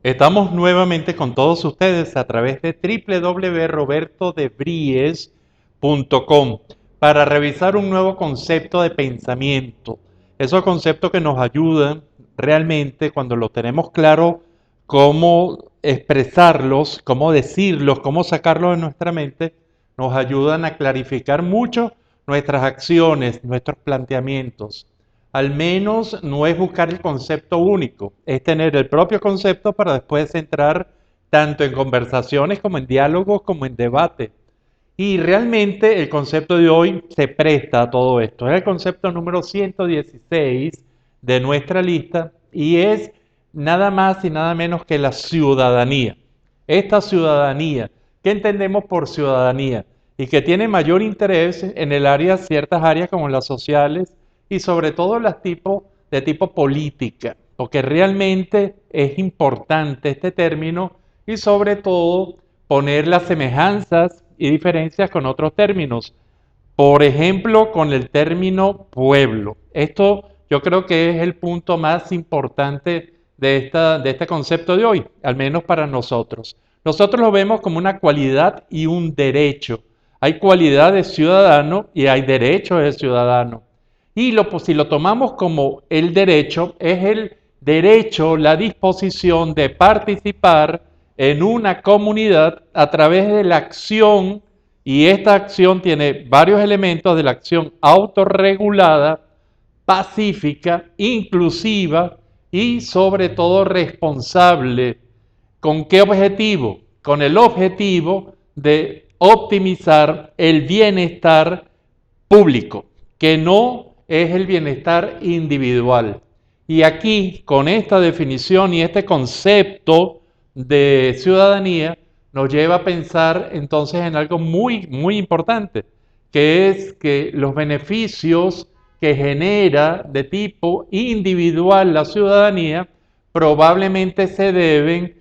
Estamos nuevamente con todos ustedes a través de www.robertodebries.com para revisar un nuevo concepto de pensamiento. Esos conceptos que nos ayudan realmente cuando lo tenemos claro, cómo expresarlos, cómo decirlos, cómo sacarlos de nuestra mente, nos ayudan a clarificar mucho nuestras acciones, nuestros planteamientos. Al menos no es buscar el concepto único, es tener el propio concepto para después entrar tanto en conversaciones como en diálogos como en debate. Y realmente el concepto de hoy se presta a todo esto. Es el concepto número 116 de nuestra lista y es nada más y nada menos que la ciudadanía. Esta ciudadanía, ¿qué entendemos por ciudadanía? Y que tiene mayor interés en el área, ciertas áreas como las sociales y sobre todo las de tipo política, porque realmente es importante este término y sobre todo poner las semejanzas y diferencias con otros términos. Por ejemplo, con el término pueblo. Esto yo creo que es el punto más importante de este concepto de hoy, al menos para nosotros. Nosotros lo vemos como una cualidad y un derecho. Hay cualidad de ciudadano y hay derecho de ciudadano. Y si lo tomamos como el derecho, es el derecho, la disposición de participar en una comunidad a través de la acción, y esta acción tiene varios elementos de la acción autorregulada, pacífica, inclusiva y sobre todo responsable. ¿Con qué objetivo? Con el objetivo de optimizar el bienestar público, que no es el bienestar individual. Y aquí, con esta definición y este concepto de ciudadanía, nos lleva a pensar entonces en algo muy importante, que es que los beneficios que genera de tipo individual la ciudadanía probablemente se deben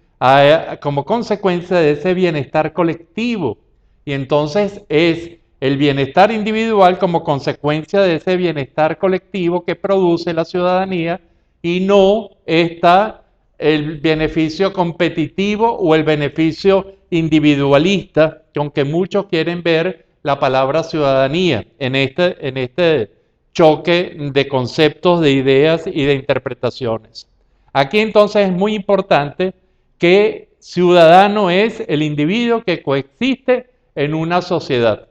como consecuencia de ese bienestar colectivo. Y entonces es el bienestar individual como consecuencia de ese bienestar colectivo que produce la ciudadanía y no está el beneficio competitivo o el beneficio individualista, aunque muchos quieren ver la palabra ciudadanía en este choque de conceptos, de ideas y de interpretaciones. Aquí entonces es muy importante que ciudadano es el individuo que coexiste en una sociedad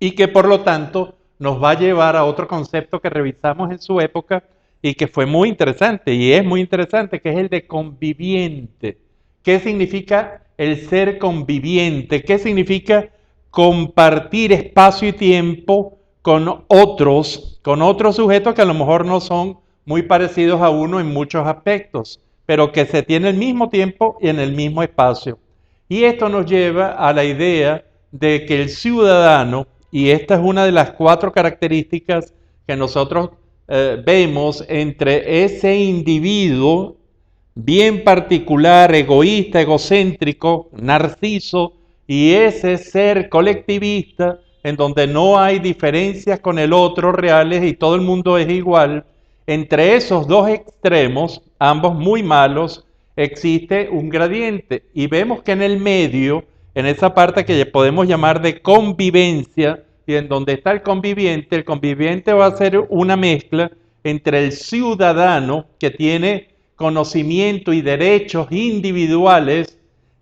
y que por lo tanto nos va a llevar a otro concepto que revisamos en su época y que fue muy interesante y es muy interesante, que es el de conviviente. ¿Qué significa el ser conviviente? ¿Qué significa compartir espacio y tiempo con otros sujetos que a lo mejor no son muy parecidos a uno en muchos aspectos, pero que se tiene el mismo tiempo y en el mismo espacio? Y esto nos lleva a la idea de que el ciudadano, y esta es una de las 4 características que nosotros vemos entre ese individuo bien particular, egoísta, egocéntrico, narciso, y ese ser colectivista en donde no hay diferencias con el otro reales y todo el mundo es igual. Entre esos dos extremos, ambos muy malos, existe un gradiente y vemos que en el medio, en esa parte que podemos llamar de convivencia, y en donde está el conviviente va a ser una mezcla entre el ciudadano que tiene conocimiento y derechos individuales,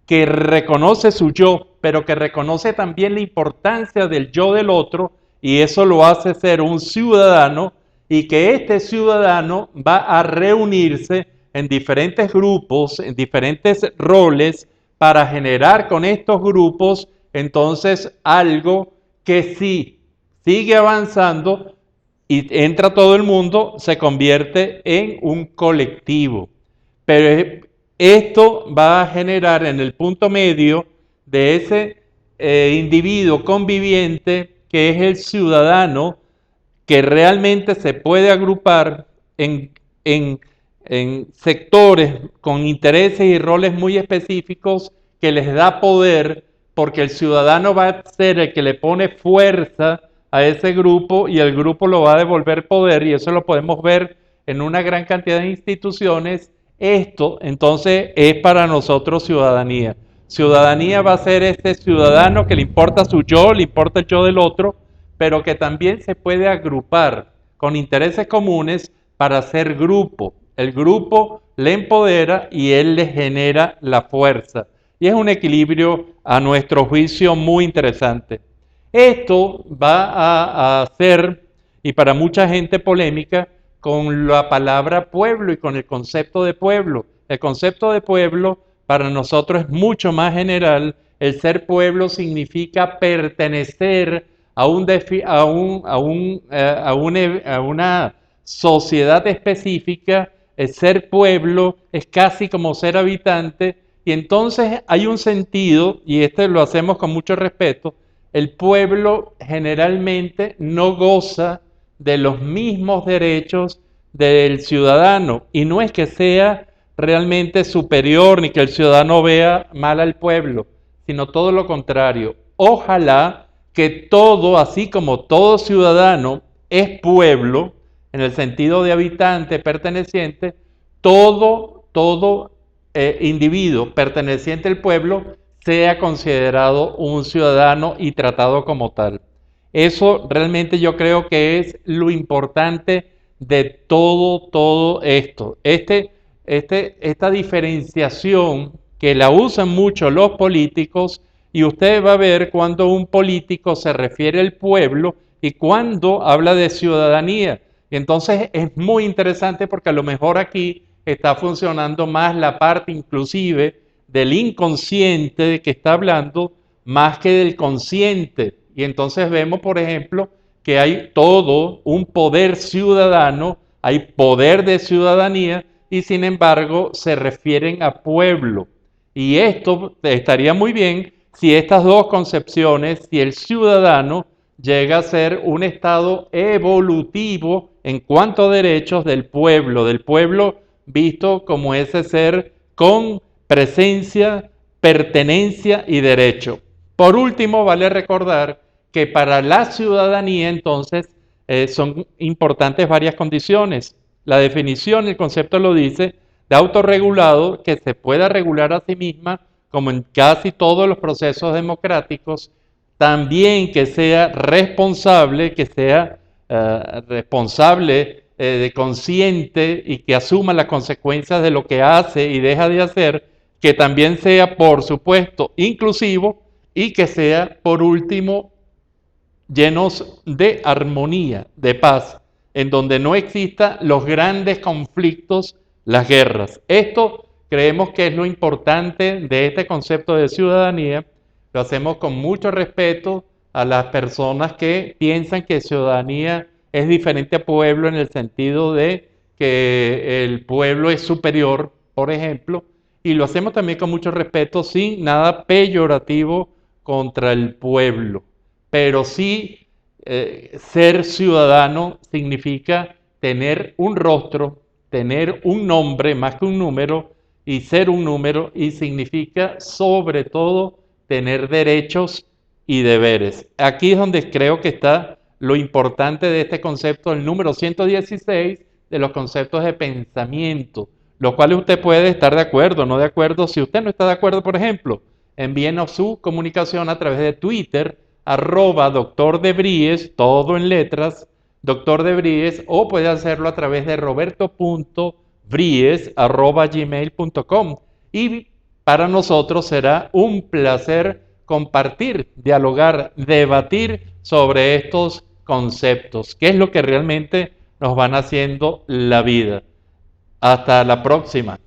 que reconoce su yo, pero que reconoce también la importancia del yo del otro, y eso lo hace ser un ciudadano, y que este ciudadano va a reunirse en diferentes grupos, en diferentes roles, para generar con estos grupos entonces algo que si sigue avanzando y entra todo el mundo, se convierte en un colectivo. Pero esto va a generar en el punto medio de ese individuo conviviente, que es el ciudadano, que realmente se puede agrupar en, en sectores con intereses y roles muy específicos que les da poder, porque el ciudadano va a ser el que le pone fuerza a ese grupo y el grupo lo va a devolver poder, y eso lo podemos ver en una gran cantidad de instituciones Esto entonces es para nosotros ciudadanía. Ciudadanía va a ser este ciudadano que le importa su yo, le importa el yo del otro, pero que también se puede agrupar con intereses comunes para hacer grupo. El grupo le empodera y él le genera la fuerza. Y es un equilibrio, a nuestro juicio, muy interesante. Esto va a ser, y para mucha gente, polémica con la palabra pueblo y con el concepto de pueblo. El concepto de pueblo para nosotros es mucho más general. El ser pueblo significa pertenecer a una sociedad específica. El ser pueblo es casi como ser habitante, y entonces hay un sentido, y este lo hacemos con mucho respeto. El pueblo generalmente no goza de los mismos derechos del ciudadano, y no es que sea realmente superior ni que el ciudadano vea mal al pueblo, sino todo lo contrario. Ojalá que todo, así como todo ciudadano es pueblo, en el sentido de habitante, perteneciente, todo individuo perteneciente al pueblo sea considerado un ciudadano y tratado como tal. Eso realmente yo creo que es lo importante de todo esto. Esta diferenciación que la usan mucho los políticos, y usted va a ver cuando un político se refiere al pueblo y cuando habla de ciudadanía. Y entonces es muy interesante porque a lo mejor aquí está funcionando más la parte inclusive del inconsciente de que está hablando más que del consciente. Y entonces vemos, por ejemplo, que hay todo un poder ciudadano, hay poder de ciudadanía, y sin embargo se refieren a pueblo. Y esto estaría muy bien si estas dos concepciones, si el ciudadano llega a ser un estado evolutivo en cuanto a derechos del pueblo visto como ese ser con presencia, pertenencia y derecho. Por último, vale recordar que para la ciudadanía entonces son importantes varias condiciones. La definición, el concepto lo dice, de autorregulado, que se pueda regular a sí misma, como en casi todos los procesos democráticos. También que sea responsable, de consciente, y que asuma las consecuencias de lo que hace y deja de hacer, que también sea, por supuesto, inclusivo, y que sea, por último, llenos de armonía, de paz, en donde no existan los grandes conflictos, las guerras. Esto creemos que es lo importante de este concepto de ciudadanía. Lo hacemos con mucho respeto a las personas que piensan que ciudadanía es diferente a pueblo, en el sentido de que el pueblo es superior, por ejemplo, y lo hacemos también con mucho respeto, sin nada peyorativo contra el pueblo. Pero sí, ser ciudadano significa tener un rostro, tener un nombre más que un número, y ser un número, y significa sobre todo tener derechos y deberes. Aquí es donde creo que está lo importante de este concepto, el número 116 de los conceptos de pensamiento, los cuales usted puede estar de acuerdo o no de acuerdo. Si usted no está de acuerdo, por ejemplo, envíenos su comunicación a través de Twitter, @Dr. de Bries, todo en letras, Dr. de Bries, o puede hacerlo a través de roberto.bries@gmail.com. Y para nosotros será un placer compartir, dialogar, debatir sobre estos conceptos, que es lo que realmente nos van haciendo la vida. Hasta la próxima.